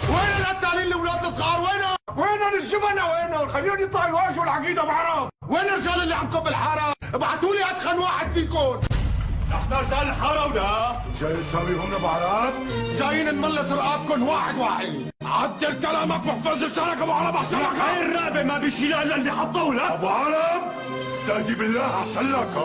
وين القتالين الاولاد الصغار؟ وينهم الجبنة؟ وينهم؟ خليهم يطلعوا يواجهوا العقيدة بعرب. وين الرجال اللي عم كب الحارة؟ ابعتوا لي اتخن واحد فيكم. نحن رجال الحارة ولا؟ جاي تساوي هم بعرب؟ جايين نملص رقابكم واحد واحد. عدل كلامك واحفظ لسانك ابو عرب احسن لك. هاي الرقبة ما بيشيلها الا اللي حطوه لك. ابو عرب استهدي بالله احسن لك.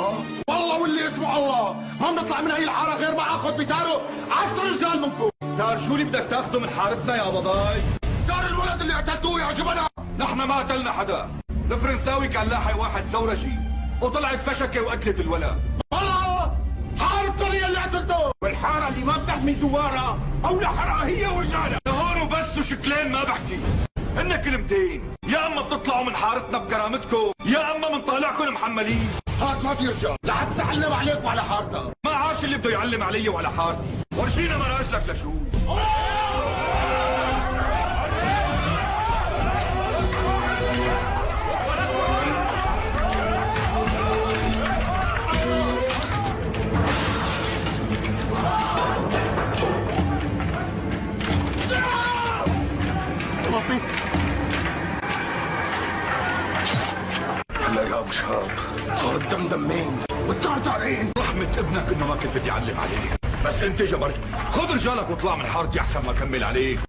والله واللي اسمه الله ما بنطلع من هي الحارة غير ما اخذ بتاره 10 رجال منكم. دار شو اللي بدك تاخده من حارتنا يا بضاي؟ دار الولد اللي قتلتوه يا جبنة. نحن ما قتلنا حدا. الفرنساوي كان لاحق واحد ثورجي وطلعت فشكة وقتلت الولد. والله حارتكم هي اللي قتلتوه. والحارة اللي ما بتحمي زوارها أولى حرقة هي ورجالها. هون وبس وشكلين ما بحكي. هن كلمتين، يا اما بتطلعوا من حارتنا بكرامتكم يا اما بنطالعكم محملين. هاد ما بيرجع لحتى علم عليك وعلى حارتك. ما عاش اللي بده يعلم علي وعلى حارتي. ورجينا مراجلك لشو. هلا يا ابو شهاب صار الدم دمين والطرطارين. رحمة ابنك انه ما كنت بدي اعلم عليك، بس انت جبرت. خذ رجالك واطلع من حارتي احسن ما اكمل عليك.